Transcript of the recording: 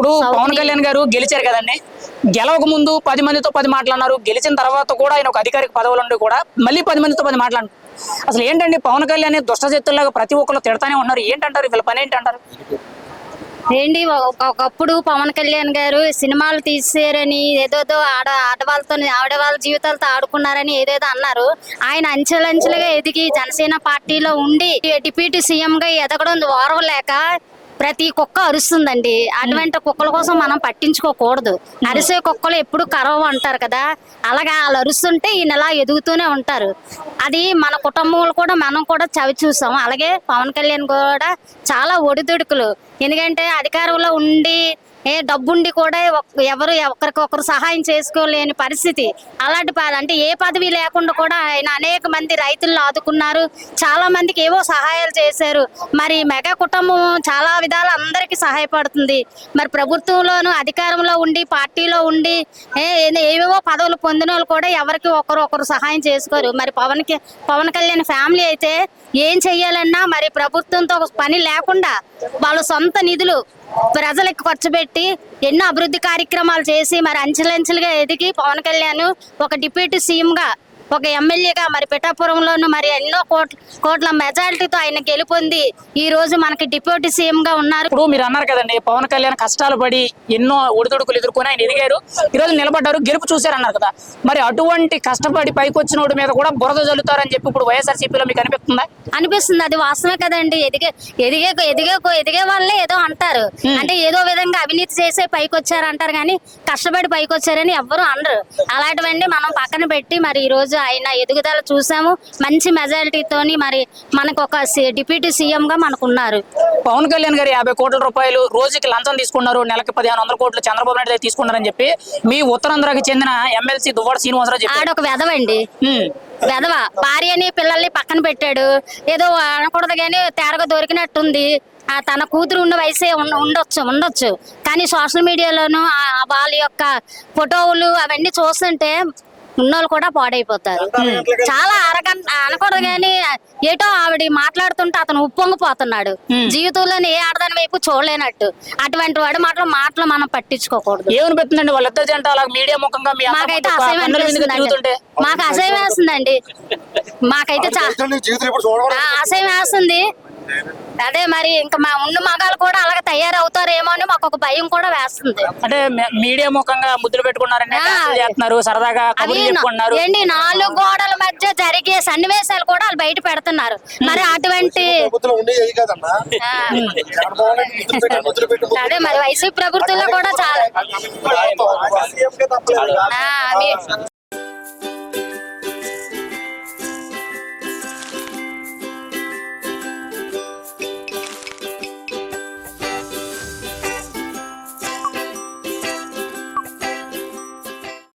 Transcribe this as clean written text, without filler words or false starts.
ఇప్పుడు పవన్ కళ్యాణ్ గారు గెలిచారు కదండి, గెలవక ముందు 10 మందితో 10 మాట్లాడినారు, గెలిచిన తర్వాత కూడా ఆయన ఒక అధికారిక పదవులు ఉండి కూడా మళ్ళీ 10 మందితో 10 మాట్లాడినారు. అసలు ఏంటండి పవన్ కళ్యాణ్ దుష్టశక్తుల్లాగా ప్రతి ఒక్కరు తిడతానే ఉన్నారు, ఏంటంటారు వీళ్ళ పని ఏంటంటారు? ఏంటి ఒకప్పుడు పవన్ కళ్యాణ్ గారు సినిమాలు తీసారని ఏదోదో ఆడవాళ్ళతో ఆడవాళ్ళ జీవితాలతో ఆడుకున్నారని ఏదేదో అన్నారు. ఆయన అంచెలంచెలుగా ఎదిగి జనసేన పార్టీలో ఉండి డిప్యూటీ సీఎం గా ఎదగడం ఓర్వలేక ప్రతి కుక్క అరుస్తుందండి. అటువంటి కుక్కల కోసం మనం పట్టించుకోకూడదు. అరిసే కుక్కలు ఎప్పుడు కరవ అంటారు కదా, అలాగా వాళ్ళు అరుస్తుంటే ఈయన ఎలా ఎదుగుతూనే ఉంటారు. అది మన కుటుంబంలో కూడా మనం కూడా చవి చూసాం. అలాగే పవన్ కళ్యాణ్ కూడా చాలా ఒడిదుడుకులు, ఎందుకంటే అధికారంలో ఉండి డబ్బుండి కూడా ఎవరు ఒకరికొకరు సహాయం చేసుకోలేని పరిస్థితి. అలాంటి అంటే ఏ పదవి లేకుండా కూడా ఆయన అనేక మంది రైతులను ఆదుకున్నారు, చాలా మందికి ఏవో సహాయాలు చేశారు. మరి మెగా కుటుంబం చాలా విధాలు అందరికీ సహాయపడుతుంది. మరి ప్రభుత్వంలోను అధికారంలో ఉండి పార్టీలో ఉండి ఏవేవో పదవులు పొందిన వాళ్ళు కూడా ఎవరికి ఒకరు సహాయం చేసుకోరు. మరి పవన్ కళ్యాణ్ ఫ్యామిలీ అయితే ఏం చెయ్యాలన్నా మరి ప్రభుత్వంతో పని లేకుండా వాళ్ళ సొంత నిధులు ప్రజలకు ఖర్చు పెట్టి ఎన్నో అభివృద్ధి కార్యక్రమాలు చేసి మరి అంచెలంచెలుగా ఎదిగి పవన్ కళ్యాణ్ ఒక డిప్యూటీ సీఎం గా ఒక ఎమ్మెల్యేగా మరి పిఠాపురంలోను మరి ఎన్నో కోట్ల మెజారిటీతో ఆయన గెలుపొంది ఈ రోజు మనకి డిప్యూటీ సీఎం గా ఉన్నారు. ఇప్పుడు మీరు అన్నారు కదండి పవన్ కళ్యాణ్ కష్టాలు పడి ఎన్నో ఒడిదుడుకులు ఎదుర్కొని ఆయన ఎదిగారు, ఈ రోజు నిలబడ్డారు, గెలుపు చూశారన్నారు కదా. మరి అటువంటి కష్టపడి పైకి వచ్చిన వాడి మీద కూడా బురద జల్లుతారని చెప్పి ఇప్పుడు వైఎస్ఆర్సీపీలో మీకు అనిపిస్తుందా? అనిపిస్తుంది. అది వాస్తవమే కదండి. ఎదిగే వాళ్ళే ఏదో అంటారు, అంటే ఏదో విధంగా అవినీతి చేసే పైకి వచ్చారు అంటారు, కానీ కష్టపడి పైకి వచ్చారని ఎవ్వరు అనరు. అలాంటివన్నీ మనం పక్కన పెట్టి మరి ఈ రోజు ఆయన ఎదుగుదల చూసాము. మంచి మెజారిటీతోని మరి మనకు ఒక డిప్యూటీ సీఎం గా మనకు ఉన్నారు. పవన్ కళ్యాణ్ గారు 50 కోట్ల రూపాయలు రోజుకి లంచం తీసుకున్నారు, నెలకి 1500 కోట్లు చంద్రబాబు నాయుడు దగ్గర తీసుకున్నారని చెప్పి మీ ఉత్తరాంధ్రకి చెందిన ఎమ్మెల్సీ దువ్వాడ శ్రీనివాసరావు చెప్పారు. ఆడొక వెధవండి, వెధవ. భార్యని పిల్లల్ని పక్కన పెట్టాడు, ఏదో అనకూడదు కానీ తేరగా దొరికినట్టుంది. తన కూతురు ఉన్న వయసే ఉండొచ్చు కానీ సోషల్ మీడియాలోను వాళ్ళ యొక్క ఫోటోలు అవన్నీ చూస్తుంటే ఉన్నోళ్ళు కూడా పాడైపోతారు. చాలా అనకూడదు కానీ ఏటో ఆవిడ మాట్లాడుతుంటే అతను ఉప్పొంగిపోతున్నాడు. జీవితంలోనే ఏ ఆడదాని వైపు చూడలేనట్టు. అటువంటి వాడి మాటలు మనం పట్టించుకోకూడదు. ఏమనిపిస్తుందండి వాళ్ళిద్దరు జంట అలా మీడియా ముఖంగా మాకైతే మాకు అసహ్యం వేస్తుందండి. మాకైతే అసహ్యం వేస్తుంది. అదే మరి ఇంకా మా ఉన్న మగాలు కూడా అలాగే తయారవుతారేమో అని మాకు ఒక భయం కూడా వేస్తుంది. అంటే మీడియా ముఖంగా ముద్దులు పెట్టుకున్నారని చేస్తున్నారు, సరదాగా ఏంటి 4 గోడల మధ్య జరిగే సన్నివేశాలు కూడా వాళ్ళు బయట పెడుతున్నారు. మరి అటువంటి అదే మరి వైసీపీ ప్రభుత్వంలో కూడా చాలా